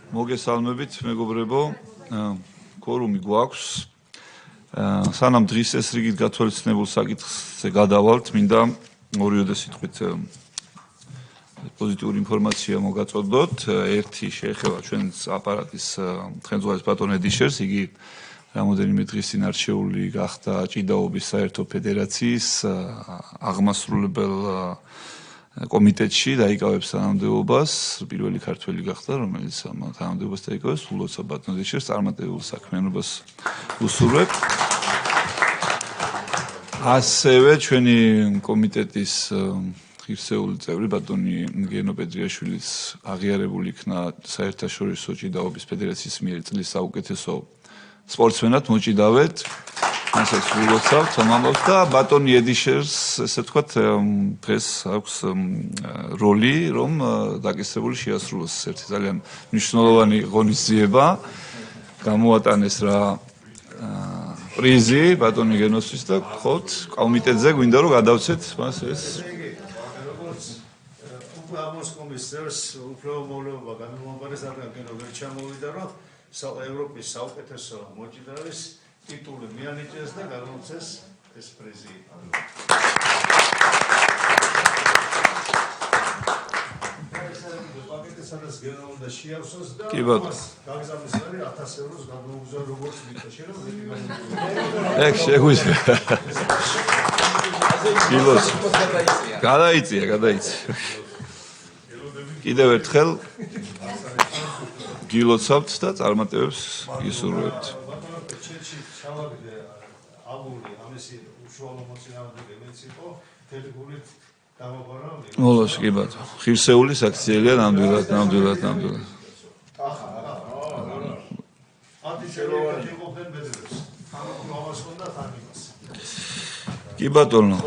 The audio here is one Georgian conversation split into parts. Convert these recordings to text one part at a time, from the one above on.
მოგესალმებით, მეგობრებო. Quorumi გვაქვს. სანამ დღის ეს რიგით გათვალისწინებულ საკითხზე გადავალთ, მინდა ორიოდე სიტყვით პოზიტიური ინფორმაცია მოგაწოდოთ. ერთი შეეხება ჩვენს აპარატის თხემძღვარეს ბატონ ედიშერს, იგი რამოდენიმე დღის წინ არჩეული გახდა ჭიდაობის საერთო ფედერაციის აღმასრულებელ კომიტეტში დაიკავებს თანამდებობას, პირველი ქართველი გახდა, რომელიც ამ თანამდებობას დაიკავებს, ულოცა ბატონ ედიშერს წარმატებულ საქმიანობას უსურვებ. ასევე ჩვენი კომიტეტის ღირსეული წევრი ბატონი გენო პედრიაშვილის აღიარებული იქნა საერთაშორისო ჭიდაობის ფედერაციის მიერ წლის საუკეთესო სპორტსმენად მოჭიდავეთ. ასაც ულოცავთ ამბობს და ბატონი ედიშერს, ესე ვთქვათ, დღეს აქვს როლი, რომ დაკისრებული შეასრულოს ერთი ძალიან მნიშვნელოვანი ღონისძიება. გამოატანეს რა პრიზი ბატონი გენოსთვის და ხოთ კომიტეტზე გვინდა რომ გადავცეთ მას ეს აღმოსკომის წევს უფლება მოვლეობა გამომაბარეს რადგან გენო ვერ ჩამოვიდა რომ ევროპის საუკეთესო მოჭიდავის ტიტული მიანიჭეს და გამოცეს ეს პრიზი. პაკეტესაც გენო უნდა შეავსოს და გაგზავნის არის 1000 ევროს გამოუგზავნა როგორც მითხრა შეიძლება ეგ შეგვიძლია. გილოს გადაიწია. კიდევ ერთხელ გილოცავთ და წარმატებებს გისურვებთ. მოლოს კი ბატონო. ღირსეული საქციელია ნამდვილად. კი ბატონო.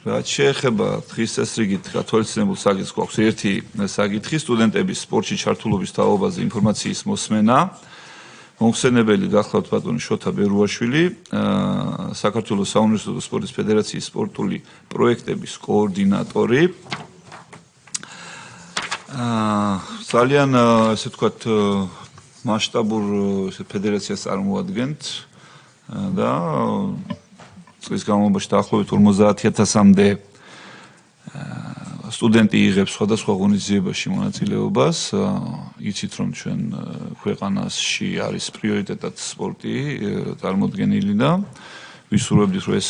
რაც შეეხება დღის ეს რიგით გათვალისწინებულ საკითხს, გვაქვს ერთი საკითხი სტუდენტების სპორტში ჩართულობის თაობაზე ინფორმაციის მოსმენა. მომხსენებელი გახლავთ ბატონი შოთა ბერუაშვილი, საქართველოს საუნივერსიტეტო სპორტის ფედერაციის სპორტული პროექტების კოორდინატორი. ძალიან ესე ვთქვათ მასშტაბურ ფედერაციას წარმოადგენთ და წლის განმავლობაში დაახლოებით 50000-მდე სტუდენტი იღებს სხვადასხვა ღონისძიებაში მონაწილეობას. იცით რომ ჩვენ ქვეყანაში არის პრიორიტეტად სპორტი წარმოდგენილი და ვისურვებდით რომ ეს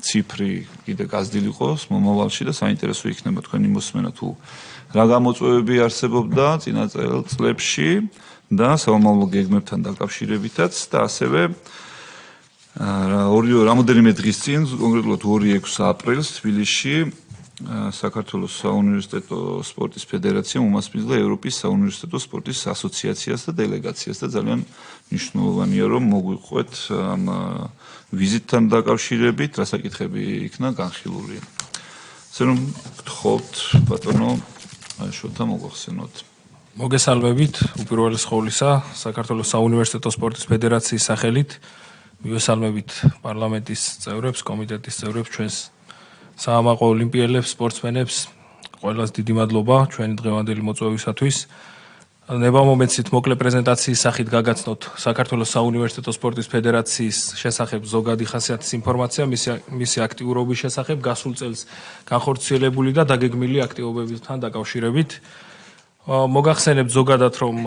ციფრი კიდე გაზრდილიყოს მომავალში და საინტერესო იქნება თქვენი მოსმენა თუ რა გამოწვევები არსებობდა წინა წლებში და სამომავლო გეგმებთან დაკავშირებითაც და ასევე რამოდენიმე დღის წინ, კონკრეტულად 2-6 აპრილს თბილისში საქართველოს საუნივერსიტეტო სპორტის ფედერაციამ უმასპინძლა ევროპის საუნივერსიტეტო სპორტის ასოციაციას და დელეგაციას და ძალიან მნიშვნელოვანია რომ მოგვიყვეთ ამ ვიზიტთან დაკავშირებით, რა საკითხები იქნა განხილული. ასე რომ გთხოვთ ბატონო შოთა მოგვახსენოთ. მოგესალმებით უპირველეს ყოვლისა საქართველოს საუნივერსიტეტო სპორტის ფედერაციის სახელით მივესალმებით პარლამენტის წევრებს, კომიტეტის წევრებს, ჩვენს საამაყო ოლიმპიელებს, სპორტსმენებს, ყველას დიდი მადლობა ჩვენი დღევანდელი მოწვევისათვის. ნება მომენტით მოკლე პრეზენტაციის სახით გაგაცნოთ საქართველოს საუნივერსიტეტო სპორტის ფედერაციის შესახებ ზოგადი ხასიათის ინფორმაცია, მისი აქტიურობის შესახებ, გასულ წელს განხორციელებული და დაგეგმილი აქტივობებთან დაკავშირებით. მოგახსენებთ ზოგადად რომ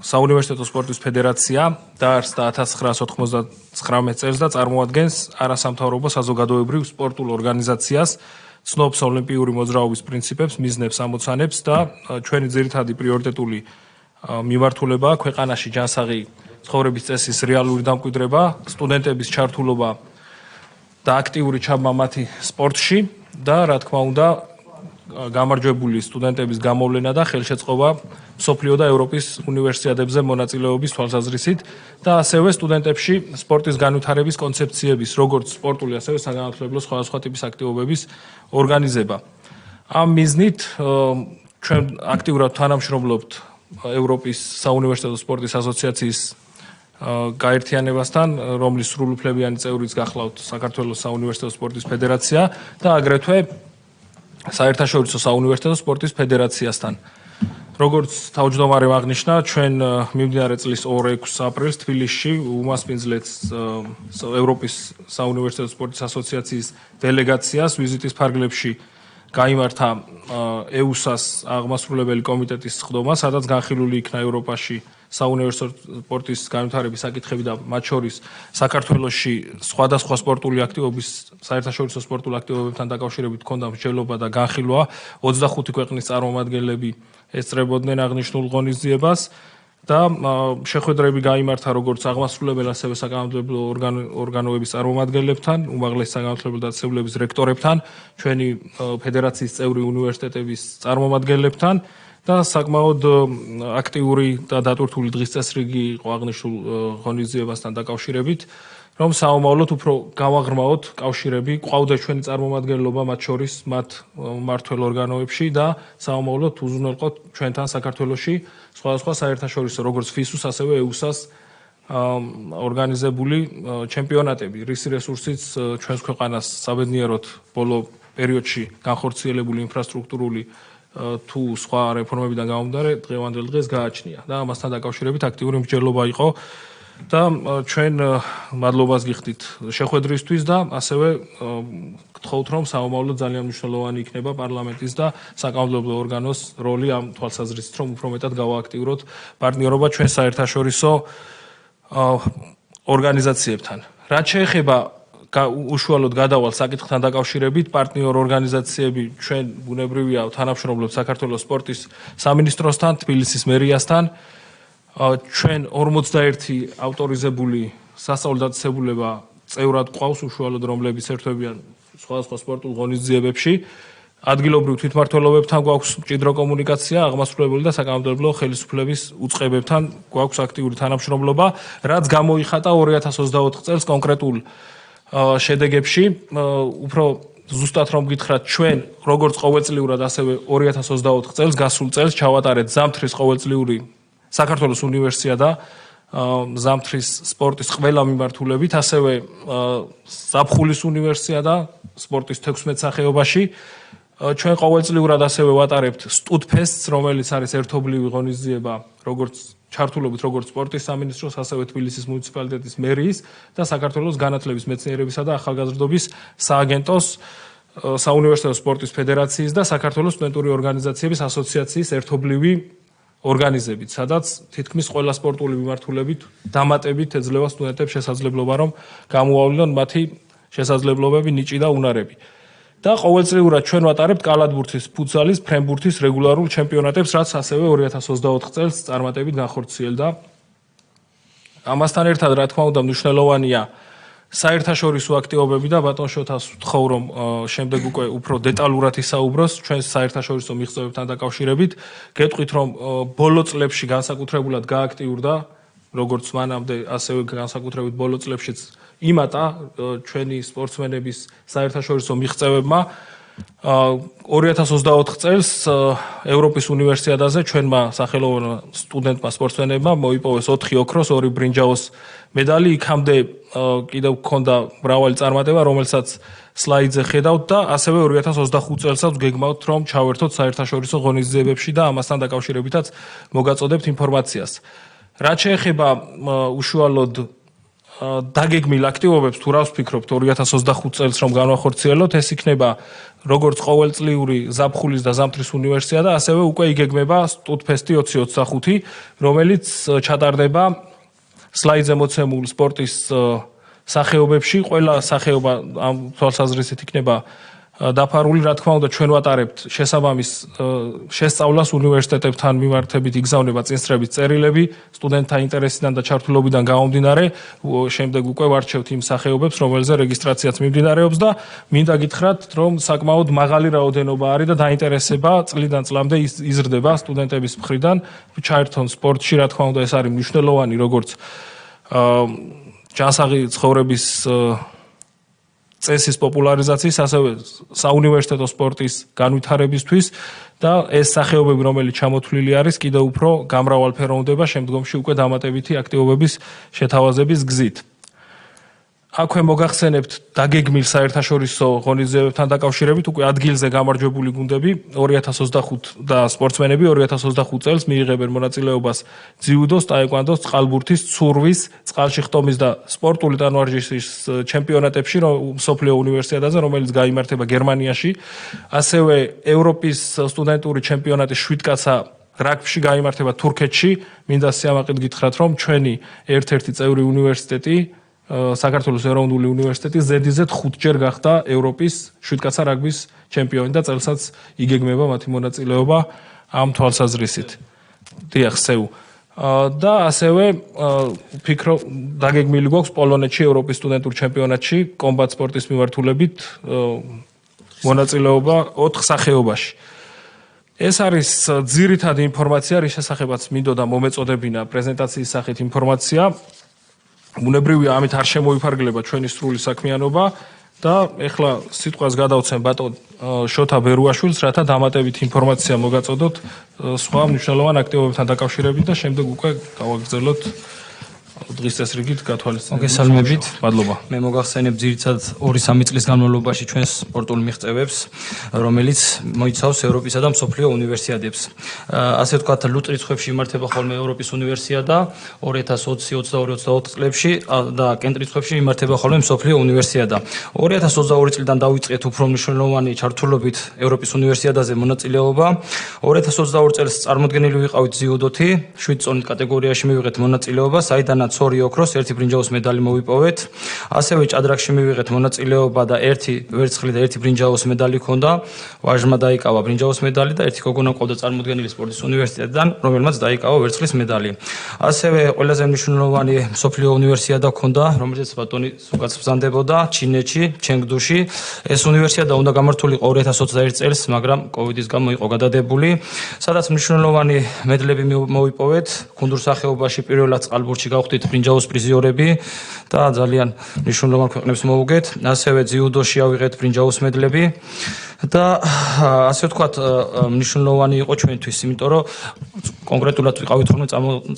საუნივერსიტეტო სპორტის ფედერაცია დაარსდა 1999 წელს და წარმოადგენს არასამთავრობო საზოგადოებრივ სპორტულ ორგანიზაციას, ცნობს ოლიმპიური მოძრაობის პრინციპებს, მიზნებს, ამოცანებს და ჩვენი ძირითადი პრიორიტეტული მიმართულებაა ქვეყანაში ჯანსაღი ცხოვრების წესის რეალური დამკვიდრება, სტუდენტების ჩართულობა და აქტიური ჩაბმა მათი სპორტში და რა თქმა უნდა გამარჯვებული სტუდენტების გამოვლენა და ხელშეწყობა მსოფლიო და ევროპის უნივერსიტეტებზე მონაწილეობის თვალსაზრისით და ასევე სტუდენტებში სპორტის განვითარების კონცეფციების, როგორც სპორტული, ასევე საგანმანათლებლო სხვადასხვა ტიპის აქტივობების ორგანიზება. ამ მიზნით ჩვენ აქტიურად თანამშრომლობთ ევროპის საუნივერსიტეტო სპორტის ასოციაციის გაერთიანებასთან, რომლის სრულუფლებიანი წევრიც გახლავთ საქართველოს საუნივერსიტეტო სპორტის ფედერაცია და აგრეთვე საერთაშორისო საუნივერსიტეტო სპორტის ფედერაციასთან. როგორც თავმჯდომარემ აღნიშნა, ჩვენ მიმდინარე წლის 2-6 აპრილს თბილისში უმასპინძლეთ ევროპის საუნივერსიტეტო სპორტის ასოციაციის დელეგაციას ვიზიტის ფარგლებში გაიმართა EUSA-ს აღმასრულებელი კომიტეტის სხდომა, სადაც განხილული იქნა ევროპაში საუნივერსიტეტო სპორტის განვითარების საკითხები და მათ შორის საქართველოში სხვადასხვა სპორტული აქტივობის საერთაშორისო სპორტულ აქტივობებთან დაკავშირებით ჰქონდა მსჯელობა და განხილვა 25 ქვეყნის წარმომადგენლები ესწრებოდნენ აღნიშნულ ღონისძიებას და შეხვედრები გაიმართა როგორც აღმასრულებელ ასევე საკანონმდებლო ორგანოების წარმომადგენლებთან, უმაღლესი საკანონმდებლო დაწესებულების რექტორებთან, ჩვენი ფედერაციის წევრი უნივერსიტეტების წარმომადგენლებთან და საკმაოდ აქტიური და დატვირთული დღის წესრიგი იყო აღნიშნულ ღონისძიებასთან დაკავშირებით, რომ საომავლოდ უფრო გავაღრმაოთ კავშირები, ყავდა ჩვენი წარმომადგენლობა მათ შორის მათ მმართველ ორგანოებში და საომავლოდ უზრუნველყოთ ჩვენთან საქართველოში სხვადასხვა საერთაშორისო როგორც FISUS ასევე EUSA-ს ორგანიზებული ჩემპიონატები, რის რესურსიც ჩვენს ქვეყანას საბედნიეროდ ბოლო პერიოდში განხორციელებული ინფრასტრუქტურული თუ სხვა რეფორმებიდან გამომდინარე დღევანდელ დღეს გააჩნია და ამასთან დაკავშირებით აქტიური მსჯელობა იყო და ჩვენ მადლობას გიხდით შეხვედრისთვის და ასევე გთხოვთ რომ საომავლოდ ძალიან მნიშვნელოვანი იქნება პარლამენტის და საკანონმდებლო ორგანოს როლი ამ თვალსაზრისით რომ უფრო მეტად გავააქტიუროთ პარტნიორობა ჩვენ საერთაშორისო ორგანიზაციებთან. რაც შეეხება უშუალოდ გადავალ საკითხთან დაკავშირებით პარტნიორ ორგანიზაციები ჩვენ ბუნებრივია თანამშრომლობთ საქართველოს სპორტის სამინისტროსთან, თბილისის მერიასთან. ჩვენ 41 ავტორიზებული სასწავლო დაწესებულება წევრად ყავს უშუალოდ რომლებიც ერთვებიან სხვადასხვა სპორტულ ღონისძიებებში. ადგილობრივ თვითმმართველობებთან გვაქვს მჭიდრო კომუნიკაცია, აღმასრულებელი და საკანონმდებლო ხელისუფლების უწყებებთან გვაქვს აქტიური თანამშრომლობა, რაც გამოიხატა 2024 წელს კონკრეტულ შედეგებში. უფრო ზუსტად რომ გითხრათ, ჩვენ როგორც ყოველწლიურად ასევე 2024 წელს გასულ წელს ჩავატარეთ ზამთრის ყოველწლიური საქართველოს უნივერსიადა ზამთრის სპორტის ყველა მიმართულებით, ასევე ზაფხულის უნივერსიადა სპორტის 16 სახეობაში. ჩვენ ყოველწლიურად ასევე ვატარებთ სტუდფესტს, რომელიც არის ერთობლივი ღონისძიება, როგორც ჩართულობით როგორც სპორტის სამინისტროს, ასევე თბილისის მუნიციპალიტეტის მერიის და საქართველოს განათლების, მეცნიერებისა და ახალგაზრდობის სააგენტოს, საუნივერსიტეტო სპორტის ფედერაციის და საქართველოს სტუდენტური ორგანიზაციების ასოციაციის ერთობლივი ორგანიზებით, სადაც თითქმის ყველა სპორტული მიმართულებით დამატებით ეძლევა სტუდენტებს შესაძლებლობა, რომ გამოავლინონ მათი შესაძლებლობები, ნიჭი და უნარები. და ყოველწლიურად ჩვენ ვატარებთ კალათბურთის, ფუტზალის, ფრენბურთის რეგულარულ ჩემპიონატებს, რაც ასევე 2024 წელს წარმატებით განხორციელდა. ამასთან ერთად, რა თქმა უნდა, მნიშვნელოვანია საერთაშორისო აქტივობები და ბატონ შოთას ვთხოვ, რომ შემდეგ უკვე უფრო დეტალურად ისაუბროს ჩვენს საერთაშორისო მიღწევებთან დაკავშირებით. გეტყვით, რომ ბოლო წლებში განსაკუთრებულად გააქტიურდა, როგორც მანამდე, ასევე განსაკუთრებით ბოლო წლებშიც იმატა ჩვენი სპორტსმენების საერთაშორისო მიღწევებმა. 2024 წელს ევროპის უნივერსიადაზე ჩვენმა სახელოვანმა სტუდენტმა სპორტსმენებმა მოიპოვეს 4 ოქროს, 2 ბრინჯაოს მედალი. იქამდე კიდევ გქონდა მრავალი წარმატება, რომელსაც სლაიდზე ხედავთ და ასევე 2025 წელსაც გეგმავთ, რომ ჩავერთოთ საერთაშორისო ღონისძიებებში და ამასთან დაკავშირებითაც მოგაწოდებთ ინფორმაციას. რაც შეეხება უშუალოდ დაგეგმილ აქტივობებს, თუ რას ვფიქრობთ 2025 წელს რომ განვახორციელოთ, ეს იქნება როგორც ყოველწლიური ზაფხულის და ზამთრის უნივერსიადა, ასევე უკვე იგეგმება სტუდფესტი 2025, რომელიც ჩატარდება სლაიდზე მოცემულ სპორტის სახეობებში. ყველა სახეობა ამ თვალსაზრისით იქნება დაფარული, რა თქმა უნდა, ჩვენ ვატარებთ შესაბამის შესწავლას უნივერსიტეტებთან მიმართებით იგზავნება წინსწრების წერილები, სტუდენტთა ინტერესიდან და ჩართულობიდან გამომდინარე, შემდეგ უკვე ვარჩევთ იმ სახეობებს, რომელზე რეგისტრაციაც მიმდინარეობს და მინდა გითხრათ, რომ საკმაოდ მაღალი რაოდენობა არის და დაინტერესება წლიდან წლამდე იზრდება სტუდენტების მხრიდან ჩაერთონ სპორტში, რა თქმა უნდა, ეს არის მნიშვნელოვანი როგორც ჯანსაღი ცხოვრების წესის პოპულარიზაციის, ასევე საუნივერსიტეტო სპორტის განვითარებისთვის და ეს სახეობები, რომელიც ჩამოთვლილი არის, კიდევ უფრო გამრავალფეროვნება შემდგომში უკვე დამატებითი აქტივობების შეთავაზების გზით. აქვე მოგახსენებთ დაგეგმილ საერთაშორისო ღონისძიებებთან დაკავშირებით უკვე ადგილზე გამარჯვებული გუნდები 2025 და სპორტსმენები 2025 წელს მიიღებენ მონაწილეობას ძიუდოს, ტაეკვანდოს, წყალბურთის, ცურვის, წყალში ხტომის და სპორტული ტანვარჯიშის ჩემპიონატებში მსოფლიო უნივერსიადაზე, რომელიც გაიმართება გერმანიაში, ასევე ევროპის სტუდენტური ჩემპიონატის 7 კაცა რაგბში გაიმართება თურქეთში. მინდა სიამაყედ გითხრათ, რომ ჩვენი ერთ-ერთი წევრი უნივერსიტეტი საქართველოს ეროვნული უნივერსიტეტი ZDZ 5-ჯერ გახდა ევროპის 7 კაცა რაგბის ჩემპიონი და წელსაც იგეგმება მათი მონაწილეობა ამ თვალსაზრისით. დიახ, სევ. და ასევე ვფიქრობ, დაგეგმილი გვაქვს პოლონეთში ევროპის სტუდენტურ ჩემპიონატში კომბატ სპორტის მიმართულებით მონაწილეობა 4 სახეობაში. ეს არის ძირითადი ინფორმაცია, რის შესახებაც მინდოდა მომეწოდებინა პრეზენტაციის სახით ინფორმაცია. უნებრივია, ამით არ შემოიფარგლება ჩვენი სრული საქმიანობა და ეხლა სიტყვას გადავცემ ბატონ შოთა ბერუაშვილს, რათა დამატებით ინფორმაცია მოგაწოდოთ სხვა მნიშვნელოვან აქტივობებთან დაკავშირებით და შემდეგ უკვე გავაგრძელოთ დღის წესრიგით გათვალისწინებით. მოგესალმებით. მადლობა. მე მოგახსენებ ძირითადად 2-3 წლის განმავლობაში ჩვენს სპორტულ მიღწევებს, რომელიც მოიცავს ევროპისა და მსოფლიო უნივერსიადებს. ასე ვთქვათ, ლუტ რიცხვებში იმართება ხოლმე ევროპის უნივერსიადა 2020-22-24 წლებში და კენტ რიცხვებში იმართება ხოლმე მსოფლიო უნივერსიადა. 2022 წლიდან დავიწყეთ უფრო მნიშვნელოვანი ჩართულობით ევროპის უნივერსიადაზე მონაწილეობა. 2022 წელს წარმოდგენილი ვიყავით ძიუდოთი, 7 წონით კატეგორიაში მივიღეთ მონაწილეობა, საიდანაც 2 ოქროს, 1 ბრინჯაოს medali მოვიპოვეთ. ასევე ჭადრაკში მივიღეთ მონაწილეობა და 1 ვერცხლი და 1 ბრინჯაოს medali ჰქონდა. ვაჟმა დაიკავა ბრინჯაოს medali და 1 გოგონა მყავდა წარმოდგენილი სპორტის უნივერსიტეტიდან, რომელმაც დაიკავა ვერცხლის medali. ასევე ყველაზე მნიშვნელოვანი მსოფლიო უნივერსიადა ჰქონდა, რომელზეც ბატონი სულაც ბრძანდებოდა ჩინეთში, ჩენგდუში. ეს უნივერსიადა უნდა გამართულიყო 2021 წელს, მაგრამ კოვიდის გამო იყო გადადებული. სადაც მნიშვნელოვანი მედლები მოვიპოვეთ, გუნდურ სახეობაში პირველად წყალბურთში გავხდით ბრინჯაოს პრიზიორები და ძალიან მნიშვნელოვან ქვეყნებს მოვუგეთ. ასევე ძიუდოში ავიღეთ ბრინჯაოს მედლები და ასე ვთქვათ, მნიშვნელოვანი იყო ჩვენთვის, იმიტომ რომ კონკრეტულად ვიყავით ხოლმე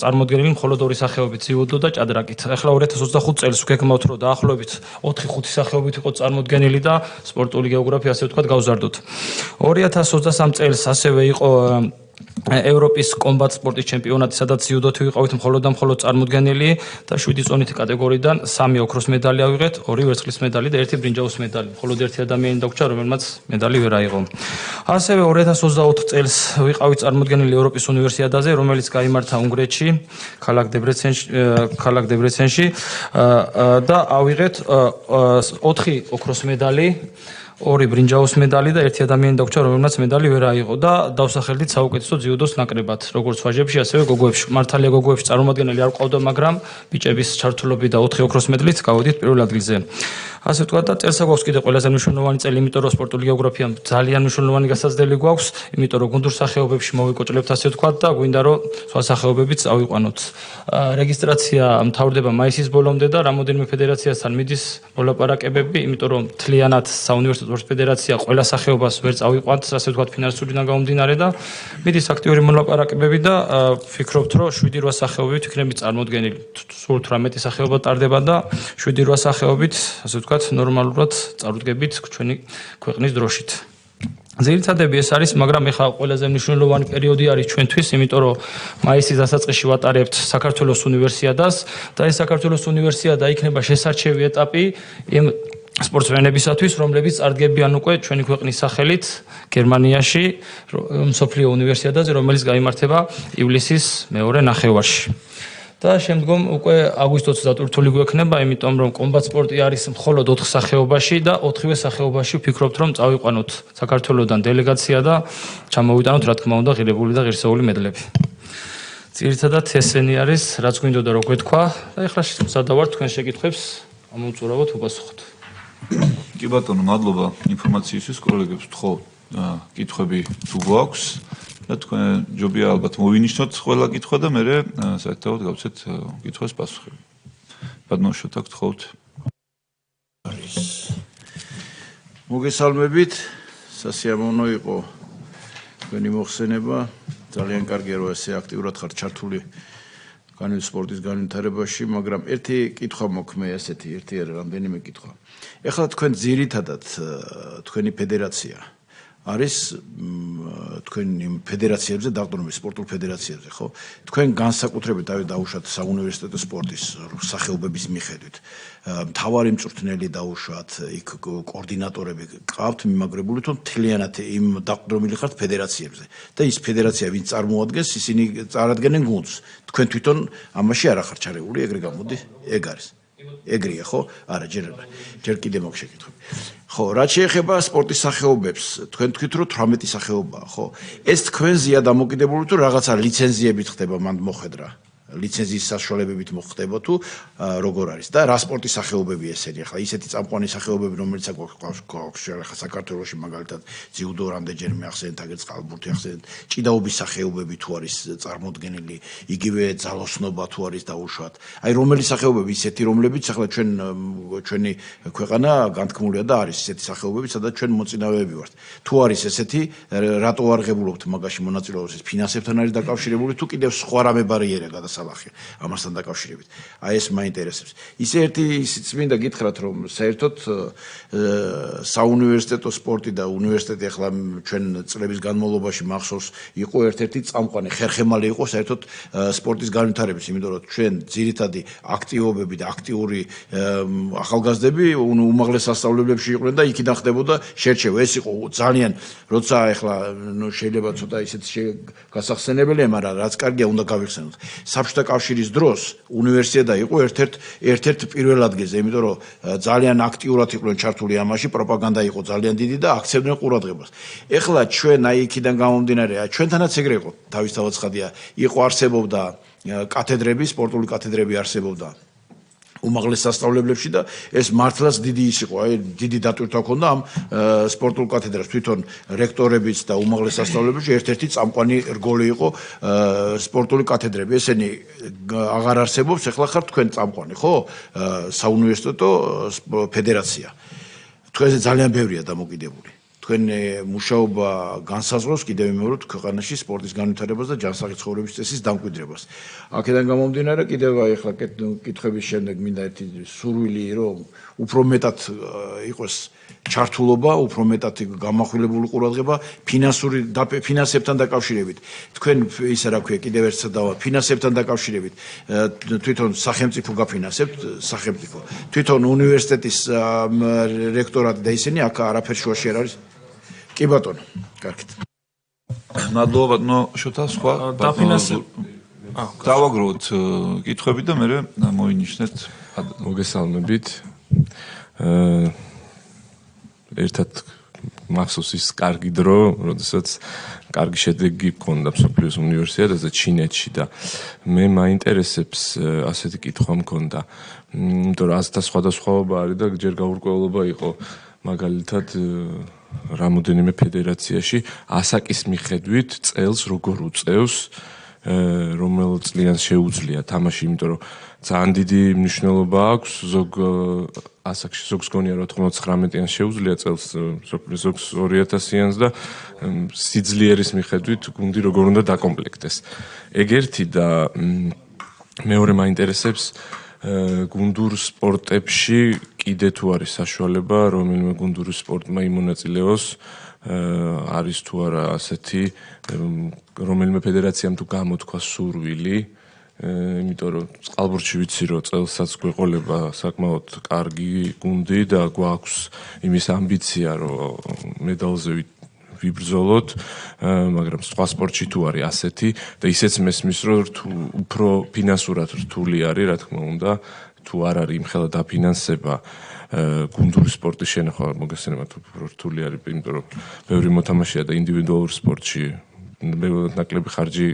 წარმოდგენილი მხოლოდ 2 სახეობით, ძიუდო და ჭადრაკით. ახლა 2025 წელს ვგეგმავთ, რომ დაახლოებით 4-5 სახეობით იყო წარმოდგენილი და სპორტული გეოგრაფია ასე ვთქვათ გავზარდოთ. 2023 წელს ასევე იყო ევროპის კომბატ სპორტის ჩემპიონატი, სადაც ძიუდოთი ვიყავით მხოლოდ და მხოლოდ წარმოდგენილი და 7 წონითი კატეგორიიდან 3 ოქროს medali ავიღეთ, 2 ვერცხლის medali და 1 ბრინჯაოს medali. მხოლოდ 1 ადამიანი დაგვრჩა, რომელმაც medali ვერ აიღო. ასევე 2024 წელს ვიყავით წარმოდგენილი ევროპის უნივერსიადაზე, რომელიც გაიმართა უნგრეთში, ქალაქ დებრეცენში და ავიღეთ 4 ოქროს medali, 2 ბრინჯაოს medali და 1 ადამიანი დაგვრჩა, რომელმაც medali ვერ აიღო და დავსახელდით საუკეთესო ძიუდოს ნაკრებად, როგორც ვაჟებში, ასევე გოგოებში. მართალია გოგოებში წარმომადგენელი არ ყავდა, მაგრამ ბიჭების ჩართულობით და 4 ოქროს medalით გავედით პირველ ადგილზე. ასე ვთქვათ და წელსა გვაქვს კიდე ყველაზე მნიშვნელოვანი წელი, იმიტომ რომ სპორტული გეოგრაფიამ ძალიან მნიშვნელოვანი გასაზრდელი გვაქვს, იმიტომ რომ გუნდურ სახეობებში მოვიკოჭლებთ, ასე ვთქვათ და გვინდა რომ სხვა სახეობებიც ავიყვანოთ. რეგისტრაცია მთავრდება მაისის ბოლომდე და რამოდენიმე ფედერაციასთან მიდის მოლაპარაკებები, იმიტომ რომ მთლიანად საუნივერსიტეტო სპორტის ფედერაცია ყველა სახეობას ვერ წავიყვანთ, ასე ვთქვათ, ფინანსურიდან გამომდინარე და მიდის აქტიური მოლაპარაკებები და ვფიქრობთ, რომ 7-8 სახეობით იქნება წარმოდგენილი. სულ 18 სახეობა ტარდება და 7-8 სახეობით, ასე ვთქვათ, ნორმალურად წარუდგებით ჩვენი ქვეყნის დროშით. ძირითადები ეს არის, მაგრამ ეხლა ყველაზე მნიშვნელოვანი პერიოდი არის ჩვენთვის, იმიტომ რომ მაისის დასაწყისში ვატარებთ საქართველოს უნივერსიადას და ეს საქართველოს უნივერსიადა იქნება შესარჩევი ეტაპი იმ სპორტსმენებისათვის, რომლებიც წარდგებიან უკვე ჩვენი ქვეყნის სახელით გერმანიაში მსოფლიო უნივერსიადაზე, რომელიც გაიმართება ივლისის მეორე ნახევარში. და შემდგომ უკვე აგვისტოც დატვირთული გვექნება, იმიტომ რომ კომბატ სპორტი არის მხოლოდ 4 სახეობაში და 4-ვე სახეობაში ვფიქრობთ, რომ წავიყვანოთ საქართველოსთან დელეგაცია და ჩამოვიტანოთ, რა თქმა უნდა, ღირებული და ღირსეული მედლები. ძირითადად ესენი არის, რაც გვინდოდა რომ გვეთქვა და ეხლა სადავართ თქვენ შეკითხვებს, ამომწურავოთ უპასუხოთ. კი ბატონო, მადლობა ინფორმაციისთვის, კოლეგებს ვთხოვ კითხვები თუ გვაქვს და თქვენ ჯობია ალბათ მოვინიშნოთ ყველა კითხვა და მე საერთოდ გავცეთ კითხვას პასუხები. ბატონო შოთა გთხოვთ. მოგესალმებით, სასიამოვნო იყო თქვენი მოხსენება, ძალიან კარგია რომ ესე აქტიურად ხართ ჩართული სპორტის განვითარებაში, მაგრამ ერთი კითხვა მოქმე ასეთი, ერთი არა, რამდენიმე კითხვა. ეხლა თქვენ ძირითადად თქვენი ფედერაცია არის თქვენ იმ ფედერაციებზე დაყრდნობით სპორტულ ფედერაციებზე, ხო? თქვენ განსაკუთრებით დაუშვათ საუნივერსიტეტო სპორტის სახეობების მიხედვით. მთავარი მწვრთნელი დაუშვათ, იქ კოორდინატორები ყავთ მიმაგრებული, თუ მთლიანად იმ დაყრდნობილი ხართ ფედერაციებზე. და ის ფედერაცია ვინც წარმოადგენს, ისინი წარადგენენ გუნდს. თქვენ თვითონ ამაში არ ახართ ჩარეული, ეგრე გამოდი? ეგ არის. ეგრეა, ხო? არა, ჯერ კიდე მაქვს შეკითხვები. ხო, რაც შეეხება სპორტის სახეობებს, თქვენ თქვით რომ 18 სახეობაა, ხო? ეს თქვენზეა დამოკიდებული თუ რაღაცა ლიცენზიებით ხდება მანდ მოხედრა? ლიცენზიის საშუალებებით მოხდება თუ როგორ არის და რა სპორტის სახეობები ესენი? ახლა ისეთი წამყვანი სახეობები, რომელიც აქვს საქართველოში მაგალითად ძიუდო რამდენჯერმე ახსენეთ, აგერ წყალბურთი ახსენეთ, ჭიდაობის სახეობები თუ არის წარმოდგენილი, იგივე ძალოსნობა თუ არის დაუშვათ. აი რომელი სახეობები ისეთი, რომლებიც ახლა ჩვენი ქვეყანა განთქმულია და არის ისეთი სახეობები, სადაც ჩვენ მოწინავეები ვართ. თუ არის ესეთი, რატო არ ღებულობთ მაგაში მონაწილეობას? ეს ფინანსებთან არის დაკავშირებული თუ კიდევ სხვა რამე ბარიერია გადასალახი ამასთან დაკავშირებით. აი ეს მაინტერესებს. ისე ერთი ისიც მინდა გითხრათ, რომ საერთოდ საუნივერსიტეტო სპორტი და უნივერსიტეტი ახლა ჩვენ წლების განმავლობაში მახსოვს იყო ერთ-ერთი წამყვანი ხერხემალი იყო საერთოდ სპორტის განვითარების, იმიტომ რომ ჩვენ ძირითადი აქტივობები და აქტიური ახალგაზრდები უმაღლეს სასწავლებლებში იყვნენ და იქიდან ხდებოდა შერჩევა. ეს იყო ძალიან როცა ახლა შეიძლება ცოტა ისეთ გასახსენებელია, მაგრამ რაც კარგია უნდა გავიხსენოთ. საბჭოთა კავშირის დროს უნივერსიტეტი იყო ერთ-ერთ პირველ ადგილზე, იმიტომ რომ ძალიან აქტიურად იყვნენ ჩართული ამაში, პროპაგანდა იყო ძალიან დიდი და აქცევდნენ ყურადღებას. ეხლა ჩვენ აი იქიდან გამომდინარე, ჩვენთანაც ეგრე იყო, თავისთავად ცხადია, იყო არსებობდა კათედრები, სპორტული კათედრები არსებობდა უმაღლეს სასწავლებლებში და ეს მართლაც დიდი ის იყო, აი დიდი დატვირთვა ჰქონდა ამ სპორტულ კათედრას. თვითონ რექტორებიც და უმაღლეს სასწავლებლებში ერთ-ერთი წამყვანი რგოლი იყო სპორტული კათედრები. ესენი აღარ არსებობს, ეხლა ხართ თქვენ წამყვანი, ხო? საუნივერსიტეტო ფედერაცია. თქვენზე ძალიან ბევრია დამოკიდებული. თქვენ მუშაობა განსაზღვრავს კიდევ იმეორედ ქვეყანაში სპორტის განვითარებას და ჯანსაღი ცხოვრების წესის დამკვიდრებას. აქედან გამომდინარე კიდევ აი ახლა კითხების შემდეგ მინდა ერთი სურვილი, რომ უფრო მეტად იყოს ჩართულობა, უფრო მეტად გამახვილებული ყურადღება ფინანსებთან დაკავშირებით. თქვენ ისა რა ქვია, კიდევ ერთს დავა ფინანსებთან დაკავშირებით. თვითონ სახელმწიფო გაფინანსებთ, სახელმწიფო. თვითონ უნივერსიტეტის რექტორატი და ისინი აქ არაფერ შუაში არ არის. კი ბატონო, კარგით. მადლობა ბატონო შოთა, სხვა დავაგროვოთ კითხვები და მე მოინიშნეთ. მოგესალმებით. ერთად მახსოვს ის კარგი დრო, როდესაც კარგი შედეგი ჰქონდა მსოფლიოს უნივერსიტეტზე ჩინეთში და მე მაინტერესებს ასეთი კითხვა მქონდა. იმიტომ რომ ასთა სხვადასხვაობა არის და ჯერ გაურკვევლობა იყო მაგალითად რამოდენიმე ფედერაციაში ასაკის მიხედვით წელს როგორ უწევს რომელ წლიანს შეუძლია თამაში, იმიტომ რომ ძალიან დიდი მნიშვნელობა აქვს ზოგ ასაკში, ზოგს გონია რომ 99-იანს შეუძლია წელს, ზოგს 2000-იანს და სიძლიერის მიხედვით გუნდი როგორ უნდა დაკომპლექტდეს. ეგ ერთი და მეორე მაინტერესებს გუნდურ სპორტებში კიდე თუ არის საშუალება რომელიმე გუნდური სპორტმა იმონაწილეოს, არის თუ არა ასეთი რომელიმე ფედერაციამ თუ გამოთქვა სურვილი, იმიტომ რომ წყალბურთში ვიცი რომ წელსაც გვეყოლება საკმაოდ კარგი გუნდი და გვაქვს იმის ამბიცია რომ მედალზე ვიბრძოლოთ, მაგრამ სხვა სპორტში თუ არის ასეთი და ისეც მესმის რომ უფრო ფინანსურად რთული არის, რა თქმა უნდა, თუ არ არის იმხელა დაფინანსება გუნდური სპორტის შენახვა მოგესალმებით უფრო რთული არის, იმიტომ რომ ბევრი მოთამაშეა და ინდივიდუალურ სპორტში ნაკლები ხარჯი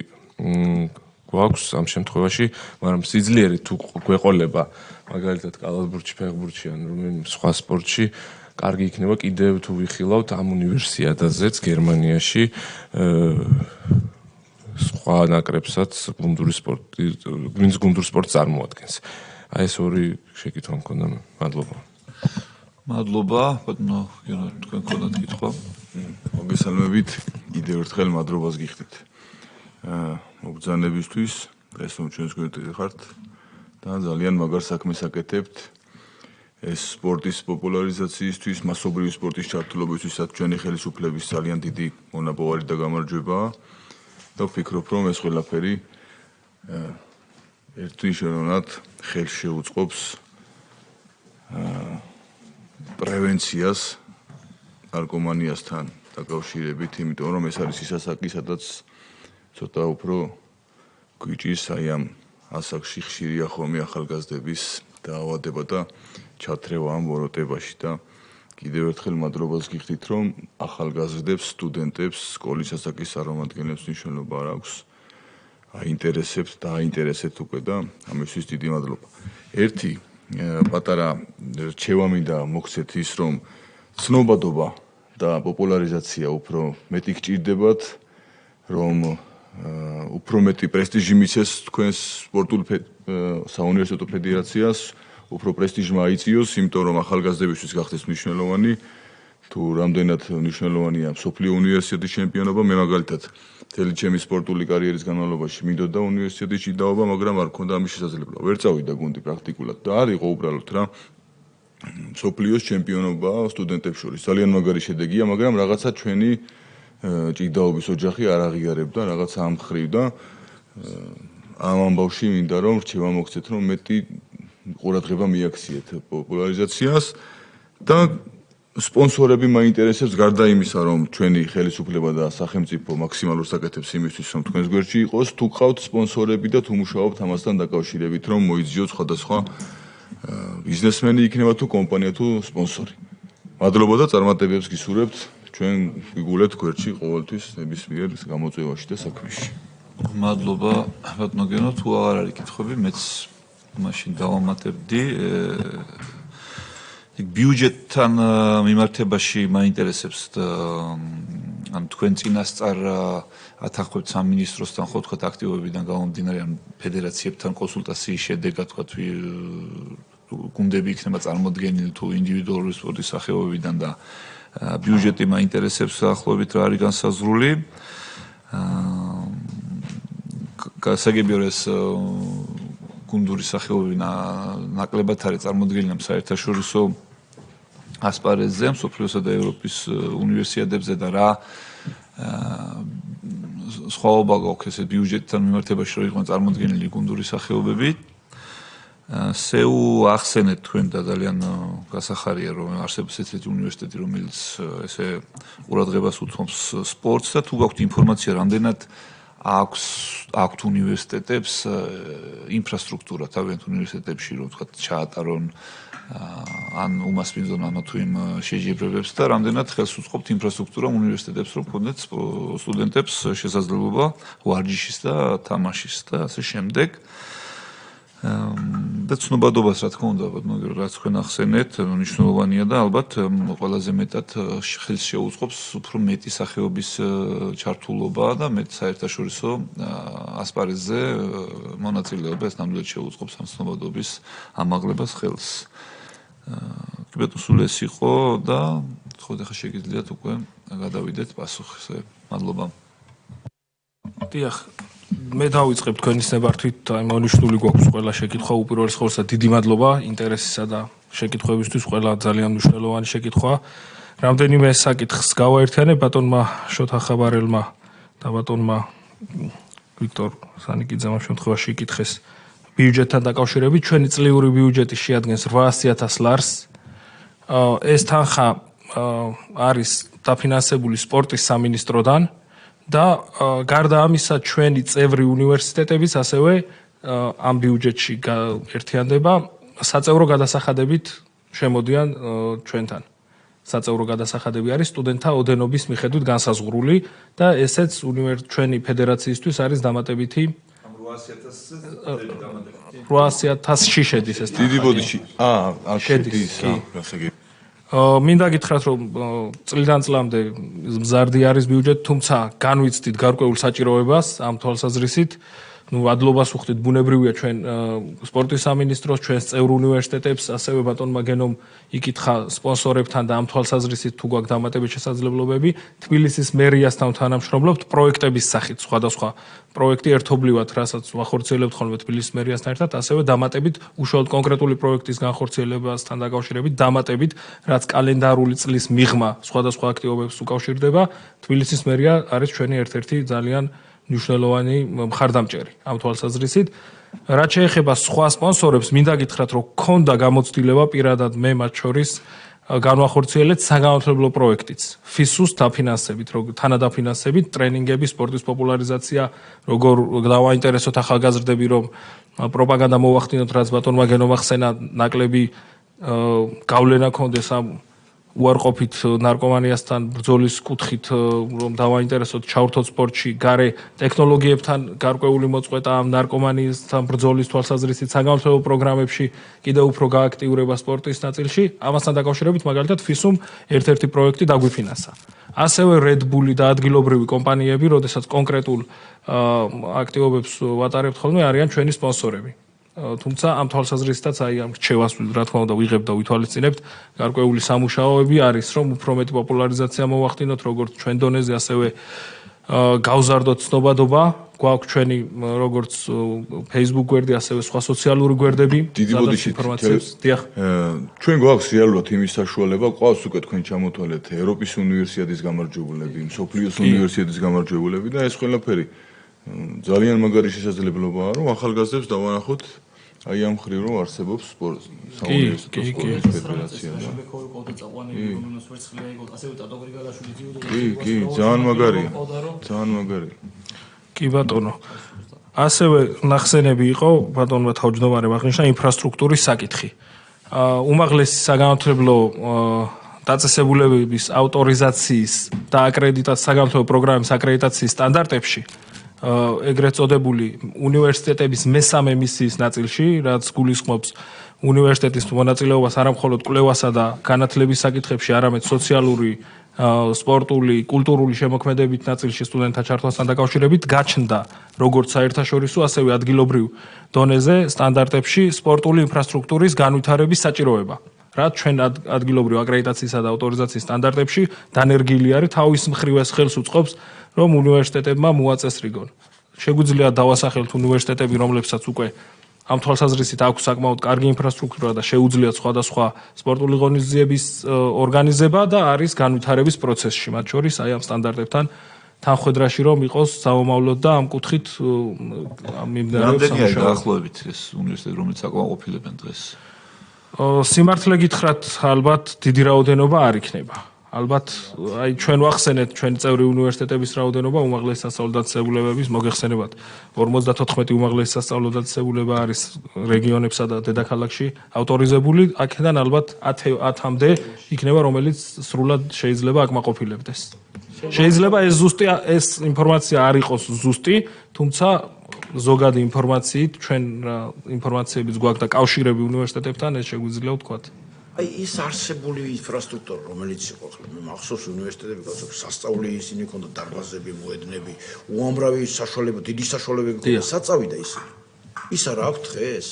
გვაქვს ამ შემთხვევაში, მაგრამ სიძლიერით თუ გვეყოლება მაგალითად კალათბურთში, ფეხბურთში ან რომელიმე სხვა სპორტში, კარგი იქნება კიდევ თუ ვიხილავთ ამ უნივერსიადაზეც გერმანიაში სხვა ნაკრებსაც გუნდური სპორტი, ვინც გუნდურ სპორტს წარმოადგენს. აი ეს ორი შეკითხვა მქონდა. მადლობა. მადლობა, ბატონო, თქვენ გქონდათ კითხვა. მოგესალმებით, კიდევ ერთხელ მადლობას გიხდით. მოგზაურობისთვის დღეს რომ ჩვენს გვერდზე ხართ და ძალიან მაგარ საქმეს აკეთებთ. ეს სპორტის პოპულარიზაციისთვის, მასობრივი სპორტის ჩართულობისთვისაც ჩვენი ხელისუფლების ძალიან დიდი მონაპოვარი და გამარჯვებაა და ვფიქრობ, რომ ეს ყველაფერი ერთგვარად ხელს შეუწყობს პრევენციას ნარკომანიასთან დაკავშირებით, იმიტომ რომ ეს არის ის ასაკი, სადაც ცოტა უფრო გვიჭირს აი ამ ასაკში ხშირია ხოლმე ახალგაზრდების დაავადება და ჩათრევა ამ ვოროტებაში და კიდევ ერთხელ მადლობას გიხდით, რომ ახალგაზრდებს, სტუდენტებს, სკოლის ასაკის წარმომადგენლებს მნიშვნელობა არ აქვს. აინტერესებთ და აინტერესეთ უკვე და ამისთვის დიდი მადლობა. ერთი პატარა რჩევა მინდა მოგცეთ ის, რომ ცნობადობა და პოპულარიზაცია უფრო მეტი გჭირდებათ, რომ უფრო მეტი პრესტიჟი მისცეს თქვენს სპორტულ საუნივერსიტეტო ფედერაციას, უფრო პრესტიჟმა აიწიოს, იმიტომ რომ ახალგაზრდებისთვის გახდეს მნიშვნელოვანი, თუ რამდენად მნიშვნელოვანია მსოფლიო უნივერსიტეტის ჩემპიონობა, მე მაგალითად მთელი ჩემი სპორტული კარიერის განმავლობაში მინდოდა უნივერსიტეტში დავობა, მაგრამ არ მქონდა ამის შესაძლებლობა. ვერ წავიდა გუნდი პრაქტიკულად და არ იყო უბრალოდ რა მსოფლიოს ჩემპიონობა სტუდენტებს შორის. ძალიან მაგარი შედეგია, მაგრამ რაღაცა ჩვენი ჭიდაობის ოჯახი არ აღიარებდა რაღაცა ამ ხრივ და ამ ამბავში მინდა რომ რჩევა მოგცეთ, რომ მეტი ყურადღება მიაქციეთ პოპულარიზაციას და სპონსორები მაინტერესებს გარდა იმისა, რომ ჩვენი ხელისუფლება და სახელმწიფო მაქსიმალურს აკეთებს იმისთვის, რომ თქვენს გვერდში იყოს, თუ გყავთ სპონსორები და თუ მუშაობთ ამასთან დაკავშირებით, რომ მოიძიოთ სხვადასხვა ბიზნესმენი იქნება თუ კომპანია თუ სპონსორი. მადლობა და წარმატებებს გისურვებთ ჩვენ გვიგულეთ გვერდში ყოველთვის ნებისმიერ გამოწვევაში და საქმეში. მადლობა ბატონო გენო, თუ აღარ არის კითხვები, მეც მაშინ დავამატებდი. ბიუჯეტთან მიმართებაში მაინტერესებს ან თქვენ წინასწარ ათანხმებთ სამინისტროსთან ხო თქვათ აქტივობებიდან გამომდინარე ან ფედერაციებთან კონსულტაციის შედეგად თქვათ გუნდები იქნება წარმოდგენილი თუ ინდივიდუალური სპორტის სახეობებიდან და ბიუჯეტი მაინტერესებს ახლობით რა არის განსაზღვრული. გასაგებია რომ ეს გუნდური სახეობები ნაკლებად არის წარმოდგენილი საერთაშორისო ასპარეზზე, მსოფლიოსა და ევროპის უნივერსიადებზე და რა სხვაობა გვაქვს ესე ბიუჯეტთან მიმართებაში რომ იყვნენ წარმოდგენილი გუნდური სახეობები. სეუ ახსენეთ თქვენ და ძალიან გასახარია რომ არსებობს ესეთი უნივერსიტეტი რომელიც ესე ყურადღებას უთმობს სპორტს და თუ გაქვთ ინფორმაცია რამდენად აქვთ უნივერსიტეტებს ინფრასტრუქტურა თავიანთ უნივერსიტეტებში რომ თქვა ჩაატარონ ან უმასპინძლონ ამა თუ იმ შეჯიბრებებს და რამდენად ხელს უწყობთ ინფრასტრუქტურამ უნივერსიტეტებს რომ ქონდეთ სტუდენტებს შესაძლებლობა ვარჯიშის და თამაშის და ასე შემდეგ. და ცნობადობას რა თქმა უნდა, რაც თქვენ ახსენეთ, მნიშვნელოვანია და ალბათ ყველაზე მეტად ხელს შეუწყობს უფრო მეტი სახეობის ჩართულობა და მეტ საერთაშორისო ასპარეზზე მონაწილეობა, ეს ნამდვილად შეუწყობს ამ ცნობადობის ამაღლებას ხელს. კიბეტო სულ ეს იყო და ხო ახლა შეგიძლიათ უკვე გადავიდეთ პასუხზე. მადლობა. დიახ, მე დავიწყებ თქვენის ნებართვით, აი მონიშნული გვაქვს ყველა შეკითხვა, უპირველეს ყოვლისა დიდი მადლობა ინტერესისა და შეკითხვებისთვის, ყველა ძალიან მნიშვნელოვანი შეკითხვა. რამდენიმე საკითხს გავაერთიანებ ბატონმა შოთა ხაბარელმა და ბატონმა ვიქტორ სანიკიძემ ამ შემთხვევაში იკითხეს ბიუჯეტთან დაკავშირებით. ჩვენი წლიური ბიუჯეტი შეადგენს 800,000 ლარს. ეს თანხა არის დაფინანსებული სპორტის სამინისტროდან. და გარდა ამისა ჩვენი წევრი უნივერსიტეტებიც ასევე ამ ბიუჯეტში ერთიანდება საწევრო გადასახადებით შემოდიან ჩვენთან. საწევრო გადასახადები არის სტუდენტთა ოდენობის მიხედვით განსაზღვრული და ესეც ჩვენი ფედერაციისთვის არის დამატებითი 800,000-ში შედის ეს. დიდი ბოდიში. შედის. მინდა გითხრათ რომ წლიდან წლამდე მზარდი არის ბიუჯეტი, თუმცა განვიცდით გარკვეულ საჭიროებას ამ თვალსაზრისით. ადლობას უხდით ბუნებრივია ჩვენ სპორტის სამინისტროს, ჩვენს წევრ უნივერსიტეტებს, ასევე ბატონმა გენომ იკითხა სპონსორებთან და ამ თვალსაზრისით თუ გვაქვს დამატებით შესაძლებლობები, თბილისის მერიასთან თანამშრომლობთ პროექტების სახით, სხვადასხვა პროექტი ერთობლივად, რასაც ვახორციელებთ ხოლმე თბილისის მერიასთან ერთად, ასევე დამატებით უშუალოდ კონკრეტული პროექტის განხორციელებასთან დაკავშირებით, დამატებით, რაც კალენდარული წლის მიღმა სხვადასხვა აქტივობებს უკავშირდება, თბილისის მერია არის ჩვენი ერთ-ერთი ძალიან მნიშვნელოვანი მხარდამჭერი ამ თვალსაზრისით. რაც შეეხება სხვა სპონსორებს, მინდა გითხრათ, რომ ქონდა გამოცდილება პირადად მე მათ შორის განვახორციელეთ საგანმანათლებლო პროექტიც. FISUS დაფინანსებით, თანადაფინანსებით, ტრენინგები, სპორტის პოპულარიზაცია, როგორ დავაინტერესოთ ახალგაზრდები, რომ პროპაგანდა მოვახდინოთ, რაც ბატონმა გენომ ახსენა, ნაკლები გავლენა ქონდეს ამ უარყოფით ნარკომანიასთან ბრძოლის კუთხით, რომ დავაინტერესოთ ჩავრთოთ სპორტში, გარე ტექნოლოგიებთან გარკვეული მოწყვეტა ამ ნარკომანიასთან ბრძოლის თვალსაზრისით საგანმანათლებლო პროგრამებში კიდევ უფრო გააქტიურება სპორტის ნაწილში. ამასთან დაკავშირებით მაგალითად FISUM ერთ-ერთი პროექტი დაგვიფინანსა. ასევე Red Bull და ადგილობრივი კომპანიები, როდესაც კონკრეტულ აქტივობებს ვატარებთ ხოლმე, არიან ჩვენი სპონსორები. თუმცა ამ თვალსაზრისითაც ამ რჩევას რა თქმა უნდა ვიღებთ და ვითვალისწინებთ გარკვეული სამუშაოები არის რომ უფრო მეტი პოპულარიზაცია მოვახდინოთ როგორც ჩვენ დონეზე ასევე გავზარდოთ ცნობადობა გვაქვს ჩვენი როგორც Facebook გვერდი ასევე სხვა სოციალური გვერდები დიდი ინფორმაციებს დიახ ჩვენ გვაქვს რეალურად იმის საშუალება ყავს უკვე თქვენ ჩამოთვალეთ ევროპის უნივერსიადის გამარჯვებულები მსოფლიოს უნივერსიადის გამარჯვებულები და ეს ყველაფერი ძალიან მაგარი შესაძლებლობაა რომ ახალგაზრდებს დავანახოთ აი ამ მხრივ რომ არსებობს საუნივერსიტეტო სპორტის ფედერაცია და კი ძალიან მაგარია კი ბატონო ასევე ნახსენები იყო ბატონმა თავმჯდომარემ აღნიშნა ინფრასტრუქტურის საკითხი უმაღლესი საგანმანათლებლო დაწესებულებების ავტორიზაციის და აკრედიტაციის საგანმანათლებლო პროგრამების აკრედიტაციის სტანდარტებში ეგრეთ წოდებული უნივერსიტეტების მესამე მისიის ნაწილში, რაც გულისხმობს უნივერსიტეტის მონაწილეობას არა მხოლოდ კვლევასა და განათლების საკითხებში, არამედ სოციალური, სპორტული, კულტურული შემოქმედებით ნაწილში სტუდენტთა ჩართვასთან დაკავშირებით გაჩნდა როგორც საერთაშორისო, ასევე ადგილობრივ დონეზე სტანდარტებში სპორტული ინფრასტრუქტურის განვითარების საჭიროება. რაც ჩვენ ადგილობრივ აკრედიტაციისა და ავტორიზაციის სტანდარტებში დანერგილი არის თავის მხრივ ეს ხელს უწყობს რომ უნივერსიტეტებმა მოაწესრიგონ. შეგვიძლია დავასახელოთ უნივერსიტეტები, რომლებსაც უკვე ამ თვალსაზრისით აქვს საკმაოდ კარგი ინფრასტრუქტურა და შეუძლიათ სხვადასხვა სპორტული ღონისძიების ორგანიზება და არის განვითარების პროცესში, მათ შორის აი ამ სტანდარტებთან თანხვედრაში რომ იყოს საომავლოდ და ამ კუთხით მიმდინარეობს რამდენია დაახლოებით ეს უნივერსიტეტი, რომელიც აკმაყოფილებენ დღეს? სიმართლე გითხრათ, ალბათ დიდი რაოდენობა არ იქნება. ალბათ აი ჩვენ ვახსენეთ ჩვენი წევრი უნივერსიტეტების რაოდენობა უმაღლესი სასწავლო დაწესებულებების მოგეხსენებათ 54 უმაღლესი სასწავლო დაწესებულება არის რეგიონებსა და დედაქალაქში ავტორიზებული აქედან ალბათ 10-მდე იქნება რომელიც სრულად შეიძლება აკმაყოფილებდეს შეიძლება ეს ინფორმაცია არ იყოს ზუსტი თუმცა ზოგადი ინფორმაციით ჩვენ ინფორმაციებიც გვაქვს და კავშირები უნივერსიტეტებთან ეს შეგვიძლია ვთქვათ აი ის არსებული ინფრასტრუქტურა რომელიც იყო ახლა მე მახსოვს უნივერსიტეტები გასაგებია სასწავლი ისინი ქონდა დარბაზები მოედნები უამრავი საშუალება დიდი საშუალებები ქონდა საწავი და ისინი ის არა აქვს დღეს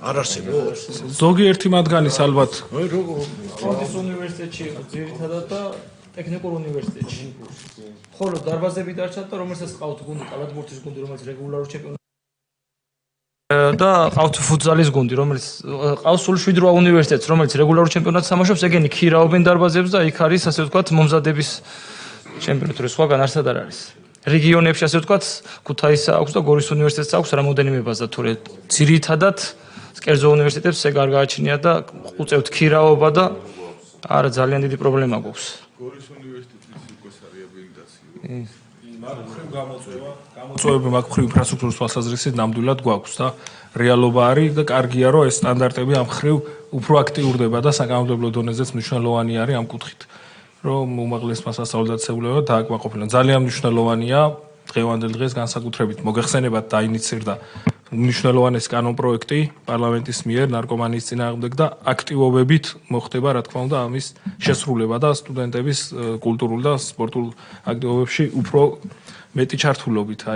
არ არსებობს ზოგიერთი მათგანის ალბათ სპორტის უნივერსიტეტში ძირითადად და ტექნიკურ უნივერსიტეტში ხოლო დარბაზები დარჩათ და რომელსაც ყავთ გუნდი კალათბურთის გუნდი რომელიც რეგულარულ ჩემპიონატში და ყავთ ფუტზალის გუნდი, რომელიც ყავს სულ 7-8 უნივერსიტეტს, რომელიც რეგულარულ ჩემპიონატს თამაშობს, ეგენი ქირაობენ დარბაზებს და იქ არის, ასე ვთქვათ, მომზადების ჩემპიონატი, სხვაგან არსად არ არის. რეგიონებში, ასე ვთქვათ, ქუთაისს აქვს და გორის უნივერსიტეტს აქვს რამოდენიმე ბაზა, თორე ძირითადად კერძო უნივერსიტეტებს ეგ არ გააჩნია და უწევთ ქირაობა და არა ძალიან დიდი პრობლემა გვაქვს. გორის უნივერსიტეტის უკვე რეაბილიტაცია. გამოწვევები მაგ მხრივ ინფრასტრუქტურის თვალსაზრისით ნამდვილად გვაქვს და რეალობა არის და კარგია რომ ეს სტანდარტები ამ მხრივ უფრო აქტიურდება და საკანონმდებლო დონეზეც მნიშვნელოვანი არის ამ კუთხით რომ უმაღლესმა სასწავლო დაწესებულებებმა დააკმაყოფილონ ძალიან მნიშვნელოვანია დღევანდელ დღეს განსაკუთრებით მოგეხსენებათ დაინიცირდა უნიშნელოვანესი კანონპროექტი პარლამენტის მიერ ნარკომანიის წინააღმდეგ და აქტივობებით მოხდება, რა თქმა უნდა, ამის შესრულება და სტუდენტების კულტურულ და სპორტულ აქტივობებში უფრო მეტი ჩართულობით,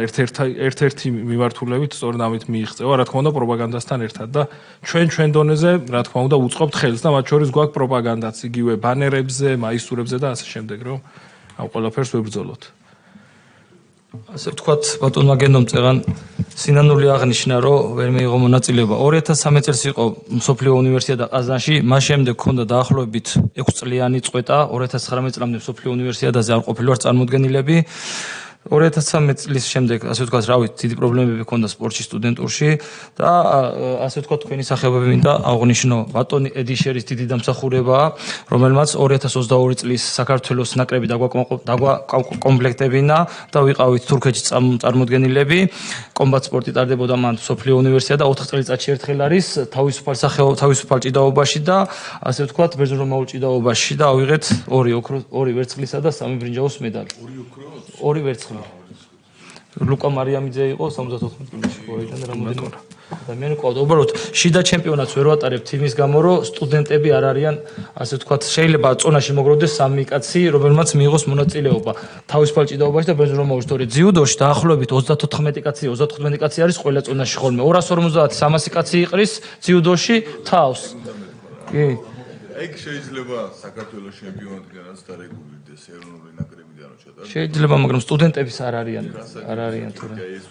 ერთ-ერთი მიმართულებით სწორედ ამით მიიღწევა, რა თქმა უნდა, პროპაგანდასთან ერთად და ჩვენ დონეზე, რა თქმა უნდა, უწყობთ ხელს და მათ შორის გვაქვს პროპაგანდაც, იგივე ბანერებზე, მაისურებზე და ასე შემდეგ, რომ ამ ყველაფერს ვებრძოლოთ. ასე ვთქვათ, ბატონმა გენდომ წეღან სინანული აღნიშნა, რომ ვერ მიიღო მონაწილეობა. 2013 წელს იყო მსოფლიო უნივერსიადა ყაზანში, მას შემდეგ ჰქონდა დაახლოებით 6 წლიანი წყვეტა, 2019 წლამდე მსოფლიო უნივერსიადაზე არ ყოფილვარ წარმოდგენილები. 2013 წლის შემდეგ, ასე ვთქვათ, რავით, დიდი პრობლემები ჰქონდა სპორტში, სტუდენტურში და ასე ვთქვათ, თქვენი სახეობები მინდა აღვნიშნო. ბატონი ედიშერის დიდი დამსახურებაა, რომელმაც 2022 წლის საქართველოს ნაკრები დაგვაკომპლექტებინა და ვიყავით თურქეთში წარმოდგენილები. კომბატ სპორტი ტარდებოდა მან მსოფლიო უნივერსიადა 4 წელიწადში ერთხელ არის თავისუფალ ჭიდაობაში და ასე ვთქვათ, ბერძნულ ჭიდაობაში და ავიღეთ 2 ვერცხლისა და 3 ბრინჯაოს მედალი. 2 ვერცხლი. ლუკა მარიამიძე იყო 74 წელს მოედან რამოდენიმე ადამიანი ყავდა. უბრალოდ შიდა ჩემპიონატს ვერ ვატარებთ იმის გამო, რომ სტუდენტები არ არიან, ასე ვთქვათ, შეიძლება წონაში მოგროვდეს 3 კაცი, რომელმაც მიიღოს მონაწილეობა თავისუფალ ჭიდაობაში და ბერძნულ თორე ძიუდოში დაახლოებით 34 კაცი, 35 კაცი არის ყველა წონაში ხოლმე. 250-300 კაცი იყრის ძიუდოში თავს. კი. ეგ შეიძლება საქართველოს ჩემპიონატიდანაც დარეგულირდეს ეროვნული ნაკრებიდან ჩატარდეს. შეიძლება, მაგრამ სტუდენტების არ არიან თორე.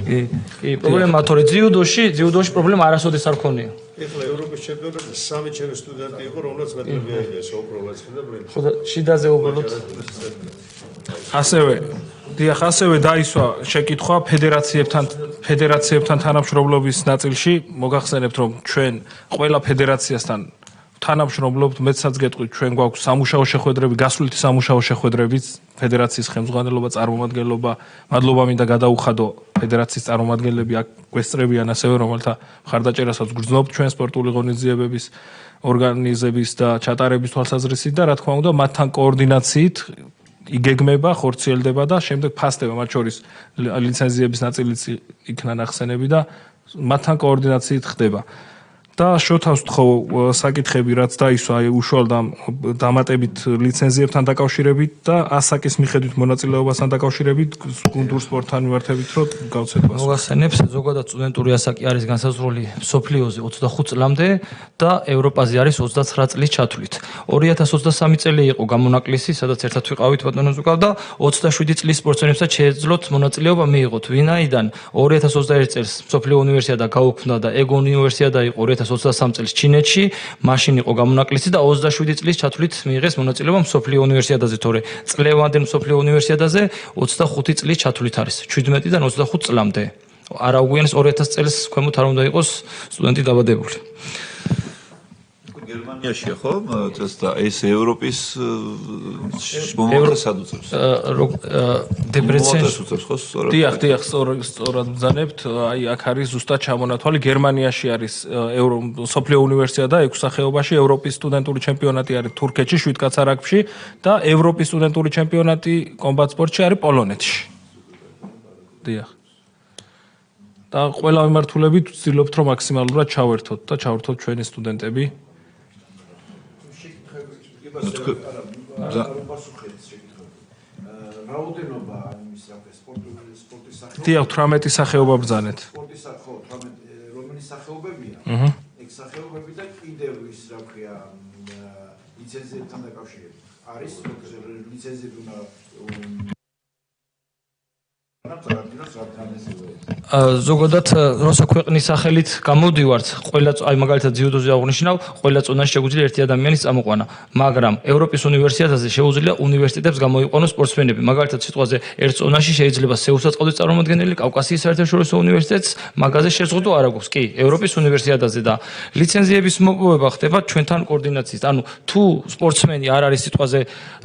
კი, პრობლემა თორე ძიუდოში პრობლემა არასოდეს არ ქონია. ეხლა ევროპის ჩემპიონატზე 3 ჩემი სტუდენტი იყო, რომელსაც მეტრები აიღეს ოქროვაც და ბრინჯი. ხო და შიდაზე უბრალოდ ასევე დაისვა შეკითხვა ფედერაციებთან თანამშრომლობის ნაწილში. მოგახსენებთ, რომ ჩვენ ყველა ფედერაციასთან თანამშრომლობთ, მეცაც გეტყვით, ჩვენ გვაქვს სამუშაო შეხვედრები, გასვლითი სამუშაო შეხვედრებიც, ფედერაციის ხელმძღვანელობა, წარმომადგენლობა, მადლობა მინდა გადაუხადო ფედერაციის წარმომადგენლები აქ გვესწრებიან ასევე, რომელთა მხარდაჭერასაც გრძნობთ ჩვენ სპორტული ღონისძიებების ორგანიზების და ჩატარების თვალსაზრისით და რა თქმა უნდა, მათთან კოორდინაციით იგეგმება, ხორციელდება და შემდეგ ფასდება, მათ შორის ლიცენზიების ნაწილიც იქნა ნახსენები და მათთან კოორდინაციით ხდება. და შოთავს თხოვ საკითხები, რაც დაისვა უშუალოდ დამატებით ლიცენზიებთან დაკავშირებით და ასაკის მიხედვით მონაწილეობასთან დაკავშირებით გუნდურ სპორტთან მიმართებით, რომ გავცეთ მას. მოგახსენებს, ზოგადად სტუდენტური ასაკი არის განსაზღვრული მსოფლიოზე 25 წლამდე და ევროპაზე არის 29 წლის ჩათვლით. 2023 წელი იყო გამონაკლისი, სადაც ერთად ვიყავით ბატონო ზუკავ და 27 წლის სპორტსმენებსაც შეეძლოთ მონაწილეობა მიიღოთ. ვინაიდან 2021 წელს მსოფლიო უნივერსიადა გაუქმდა და ეგ უნივერსიადა იყო 2023 წელს ჩინეთში, მაშინ იყო გამონაკლისი და 27 წლის ჩათვლით მიიღეს მონაწილეობა მსოფლიო უნივერსიადაზე, თორე წლევანდელ მსოფლიო უნივერსიადაზე 25 წლის ჩათვლით არის, 17-დან 25 წლამდე. არ აუგვიანეს 2000 წელს ქვემოთ არ უნდა იყოს სტუდენტი დაბადებული. გერმანიაშია ხო? და ეს ევროპის მომავალს ადუწევს. დებრეცენში უწევს ხო სწორად? დიახ, სწორად ბრძანებთ. აი, აქ არის ზუსტად ჩამონათვალი. გერმანიაში არის სოფლიო უნივერსიადა 6 სახეობაში, ევროპის სტუდენტური ჩემპიონატი არის თურქეთში, 7 კაცარაკში და ევროპის სტუდენტური ჩემპიონატი კომბატ სპორტში არის პოლონეთში. დიახ. და ყველა მიმართულებით ვცდილობთ, რომ მაქსიმალურად ჩავერთოთ და ჩავერთოთ ჩვენი სტუდენტები. რაოდენობა იმის სპორტის სახეობა. დიახ, 18 სახეობა ბრძანეთ. სპორტის სახეობა, რომელი სახეობებია? ეგ სახეობები და კიდევ ის, რა ქვია, ლიცენზიებთან დაკავშირებით. არის ლიცენზიები უნდა ზოგადად როცა ქვეყნის სახელით გამოდივართ, ყველა აი მაგალითად ძიუდოზე აღნიშნავ, ყველა წონაში შეგვიძლია ერთი ადამიანის წამოყვანა, მაგრამ ევროპის უნივერსიადაზე შეუძლია უნივერსიტეტებს გამოიყვანოს სპორტსმენები. მაგალითად სიტყვაზე ერთ წონაში შეიძლება სეულსაც ყავდეს წარმომადგენელი, კავკასიის საერთაშორისო უნივერსიტეტს, მაგაზე შეზღუდვა არ აქვს. კი, ევროპის უნივერსიადაზე და ლიცენზიების მოპოვება ხდება ჩვენთან კოორდინაციით. ანუ თუ სპორტსმენი არ არის სიტყვაზე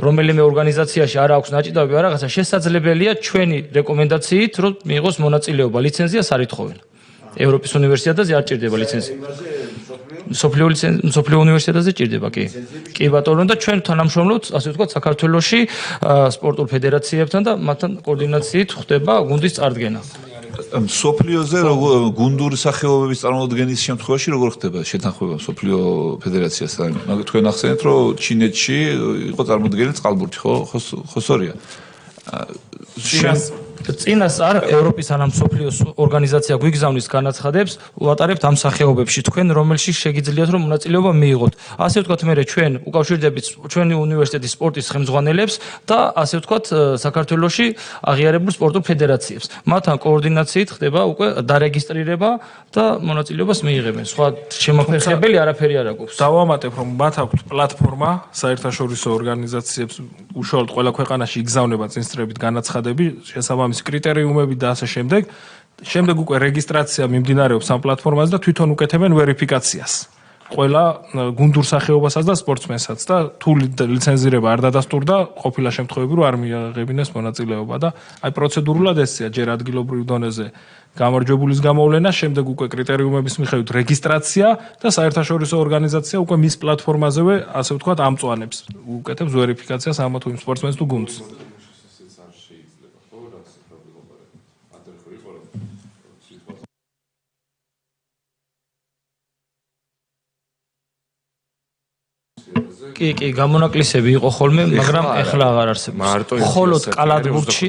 რომელიმე ორგანიზაციაში არ აქვს ნაჭიდავები ან რაღაცა, შესაძლებელია ჩვენი რეკომენდაციით, რომ მიიღოს მონაწილეობა. ლიცენზიას არ ითხოვენ. ევროპის უნივერსიადაზე არ ჭირდება ლიცენზია. მსოფლიო უნივერსიადაზე ჭირდება, კი. კი ბატონო და ჩვენ თანამშრომლობთ, ასე ვთქვათ, საქართველოში სპორტულ ფედერაციებთან და მათთან კოორდინაციით ხდება გუნდის წარდგენა. სოფლიოზე გუნდური სახეობების წარმოადგენის შემთხვევაში როგორ ხდება შეთანხმება სოფლიო ფედერაციასთან? თქვენ ახსენეთ, რომ ჩინეთში იყო წარმოდგენილი წყალბურთი, ხო სწორია? წინას არ ევროპის ან მსოფლიოს ორგანიზაცია გვიგზავნის განაცხადებს ვატარებთ ამ სახეობებში თქვენ რომელშიც შეგიძლიათ რომ მონაწილეობა მიიღოთ. ასე ვთქვათ, მე ჩვენ უკავშირდებით ჩვენი უნივერსიტეტის სპორტის ხელმძღვანელებს და ასე ვთქვათ საქართველოში აღიარებულ სპორტულ ფედერაციებს. მათთან კოორდინაციით ხდება უკვე დარეგისტრირება და მონაწილეობას მიიღებენ. სხვა შემოფეხებელი არაფერი არ აქვს. დავამატებ რომ მათ აქვთ პლატფორმა საერთაშორისო ორგანიზაციებს უშუალოდ ყველა ქვეყანაში იგზავნება წინსწრებით განაცხადები შესაბამისი კრიტერიუმები და ასე შემდეგ. შემდეგ უკვე რეგისტრაცია მიმდინარეობს ამ პლატფორმაზე და თვითონ უკეთებენ ვერიფიკაციას. ყველა გუნდურ სახეობასაც და სპორტსმენსაც და თუ ლიცენზირება არ დადასტურდა, ყოფილა შემთხვევები რომ არ მიაღებინეს მონაწილეობა და აი პროცედურულად ესეა ჯერ ადგილობრივ დონეზე გამარჯვებულის გამოვლენა, შემდეგ უკვე კრიტერიუმების მიხედვით რეგისტრაცია და საერთაშორისო ორგანიზაცია უკვე მის პლატფორმაზევე ასე ვთქვათ ამწვანებს, უკეთებს ვერიფიკაციას ამა თუ იმ სპორტსმენს თუ გუნდს. კი, გამონაკლისები იყო ხოლმე, მაგრამ ეხლა აღარ არსებობს. მხოლოდ კალათბურთში,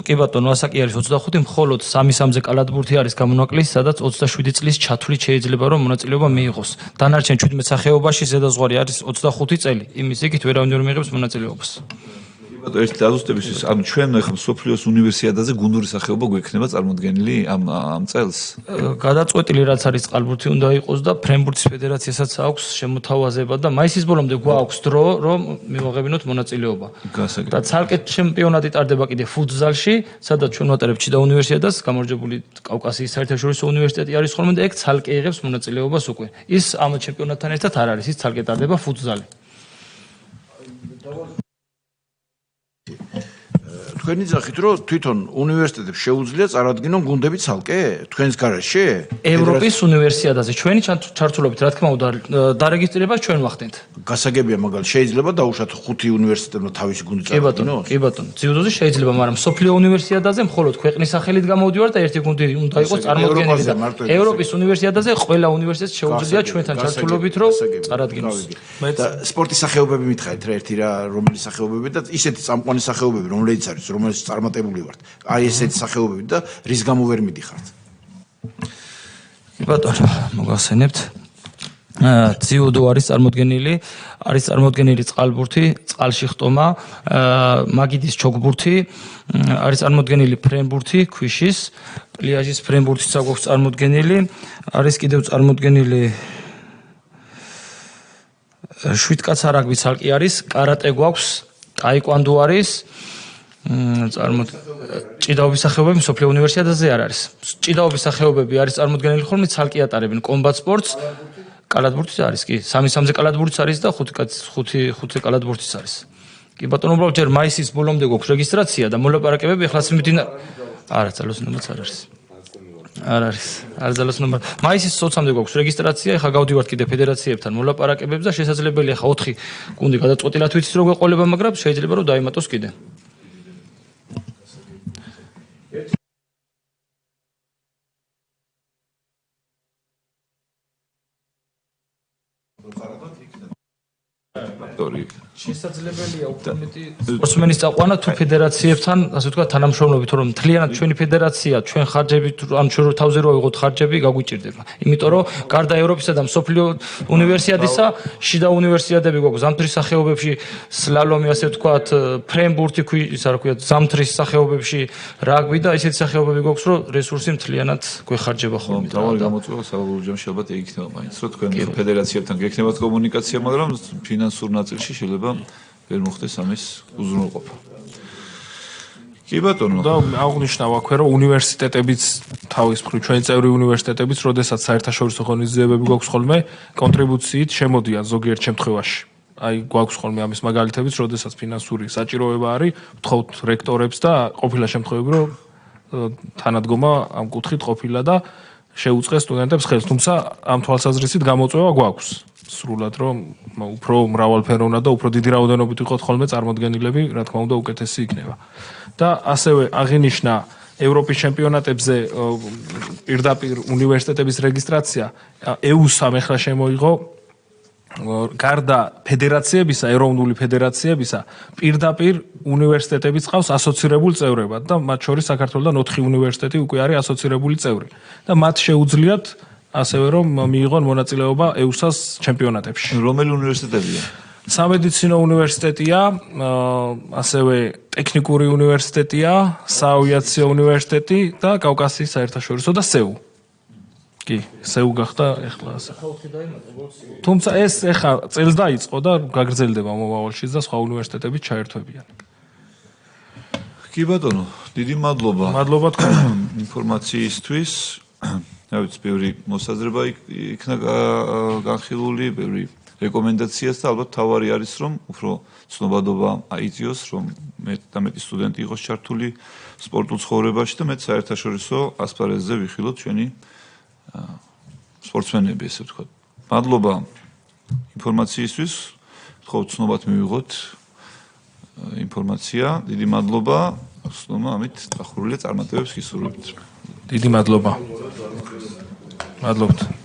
კი ბატონო, ასაკი არის 25, მხოლოდ 3-3-ზე კალათბურთი არის გამონაკლისი, სადაც 27 წლის ჩათვლით შეიძლება რომ მონაწილეობა მიიღოს. დანარჩენ 17 სახეობაში ზედაზღვარი არის 25 წელი. იმის იქით ვერავინ ვერ მიიღებს მონაწილეობას. ერთი დაზუსტებისთვის, ანუ ჩვენ ახლა სოფლიოს უნივერსიადაზე გუნდური სახეობა გვექნება წარმოდგენილი ამ წელს? გადაწყვეტილი რაც არის წყალბურთი უნდა იყოს და ფრენბურთის ფედერაციასაც აქვს შემოთავაზება და მაისის ბოლომდე გვაქვს დრო რომ მივაღებინოთ მონაწილეობა. და ცალკე ჩემპიონატი ტარდება კიდე ფუტზალში, სადაც ჩვენ ვატარებთ ჩიდა უნივერსიადას, გამარჯვებული კავკასიის საერთაშორისო უნივერსიტეტი არის ხოლმე და ეგ ცალკე იღებს მონაწილეობას უკვე. ის ამ ჩემპიონატთან ერთად არ არის, ის ცალკე ტარდება ფუტზალი. თქვენი ძახით რომ თვითონ უნივერსიტეტებს შეუძლია წარადგინონ გუნდები ცალკე თქვენს გარშე? ევროპის უნივერსიადაზე ჩვენი ჩართულობით რა თქმა უნდა დარეგისტრირებას ჩვენ ვახდენთ. გასაგებია მაგალითად შეიძლება დაუშვათ 5 უნივერსიტეტმა თავისი გუნდი წარადგინოს? კი ბატონო, ძიუდოზე შეიძლება, მაგრამ სოფლიო უნივერსიადაზე მხოლოდ ქვეყნის სახელით გამოვდივარ და ერთი გუნდი უნდა იყოს წარმოდგენილი და ევროპის უნივერსიადაზე ყველა უნივერსიტეტს შეუძლია ჩვენთან ჩართულობით რომ წარადგინოს. და სპორტის სახეობები მითხარით რა ერთი რა რომელი სახეობები და ისეთი წამყვანი სახეობები რომელიც არის რომელიც წარმატებული ვართ. აი ესეთი სახეობები და რის გამო ვერ მიდიხართ? კი ბატონო, მოგახსენებთ. ძიუდო არის წარმოდგენილი წყალბურთი, წყალში ხტომა, მაგიდის ჩოგბურთი, არის წარმოდგენილი ფრენბურთი, ქვიშის, პლიაჟის ფრენბურთიც აქვს წარმოდგენილი, არის კიდევ წარმოდგენილი შვიდკაცა რაგბი ცალკე არის, კარატე გვაქვს, ტაიკვანდო არის. ჭიდაობის სახეობები სოფლიო უნივერსიადაზე არ არის. ჭიდაობის სახეობები არის წარმოდგენილი ხოლმე ცალკე ატარებენ კომბატ სპორტს. კალათბურთიც არის კი, 3-3-ზე კალათბურთიც არის და 5-5-ზე კალათბურთიც არის. კი ბატონო, უბრალოდ ჯერ მაისის ბოლომდე გვაქვს რეგისტრაცია და მოლაპარაკებები ეხლაც მიმდინარე. არა, ძალოსნობაც არ არის. არ არის. არ ძალოსნობა. მაისის 20-მდე გვაქვს რეგისტრაცია, ეხლა გავდივართ კიდე ფედერაციებთან მოლაპარაკებებს და შესაძლებელია ეხლა 4 გუნდი გადაწყვეტილად ვიცით რომ გვეყოლება, მაგრამ შეიძლება რომ დაიმატოს კიდე. შესაძლებელია უფრო მეტი სპორტსმენის წაყვანა თუ ფედერაციებთან, ასე ვთქვათ, თანამშრომლობით, რომ მთლიანად ჩვენი ფედერაცია, ჩვენ ხარჯებით, ან ჩვენ თავზე რო ავიღოთ ხარჯები, გაგვიჭირდება. იმიტომ რომ გარდა ევროპისა და მსოფლიო უნივერსიადისა, შიდა უნივერსიადები გვაქვს ზამთრის სახეობებში, სლალომი, ასე ვთქვათ, ფრენბურთი, ისა რა ქვია, ზამთრის სახეობებში, რაგბი და ისეთი სახეობები გვაქვს, რომ რესურსი მთლიანად გვეხარჯება ხოლმე. თავი გამოწვევა საბოლოო ჯამში ალბათ ეგ იქნება მაინც, რომ თქვენ ფედერაციებთან გექნებათ კომუნიკაცია, მაგრამ ფინანსურ ნაწილში შეიძლება ვერ მოხდეს ამის უზრუნველყოფა. კი ბატონო. და აღნიშნავ აქვე რომ უნივერსიტეტებიც თავის მხრივ ჩვენი წევრი უნივერსიტეტებიც, როდესაც საერთაშორისო ღონისძიებები გვაქვს ხოლმე, კონტრიბუციით შემოდიან ზოგიერთ შემთხვევაში. აი გვაქვს ხოლმე ამის მაგალითებიც, როდესაც ფინანსური საჭიროება არის, ვთხოვთ რექტორებს და ყოფილა შემთხვევები რომ თანადგომა ამ კუთხით ყოფილა და შეუწყეს სტუდენტებს ხელს, თუმცა ამ თვალსაზრისით გამოწვევა გვაქვს. სრულად რომ უფრო მრავალფეროვნა და უფრო დიდი რაოდენობით ვიყოთ ხოლმე წარმოდგენილები, რა თქმა უნდა, უკეთესი იქნება. და ასევე აღინიშნა ევროპის ჩემპიონატებზე პირდაპირ უნივერსიტეტების რეგისტრაცია EU-სამ ახლა შემოიღო გარდა ფედერაციებისა, ეროვნული ფედერაციებისა, პირდაპირ უნივერსიტეტებიც ყავს ასოცირებულ წევრებად და მათ შორის საქართველოსთან 4 უნივერსიტეტი უკვე არის ასოცირებული წევრი და მათ შეუძლიათ ასევე რომ მიიღონ მონაწილეობა EU-სას ჩემპიონატებში. რომელი უნივერსიტეტებია? სამედიცინო უნივერსიტეტია, ასევე ტექნიკური უნივერსიტეტია, საავიაციო უნივერსიტეტი და კავკასიის საერთაშორისო და სეუ. კი, სეუ გახდა ეხლა ასე. თუმცა ეს ეხლა წელს დაიწყო და გაგრძელდება მომავალში და სხვა უნივერსიტეტებიც ჩაერთვებიან. კი ბატონო, დიდი მადლობა. მადლობა თქვენ ინფორმაციისთვის. რა ვიცი, ბევრი მოსაზრება იქნა განხილული, ბევრი რეკომენდაციას და ალბათ თავარი არის რომ უფრო ცნობადობა აიწიოს, რომ მეტი სტუდენტი იყოს ჩართული სპორტულ ცხოვრებაში და მეც საერთაშორისო ასპარეზზე ვიხილოთ ჩვენი სპორტსმენები, ესე ვთქვათ. მადლობა ინფორმაციისთვის, ვთხოვთ ცნობად მივიღოთ ინფორმაცია. დიდი მადლობა. სულმა ამით დახურული წარმატებებს გისურვებთ. დიდი მადლობა. მადლობთ.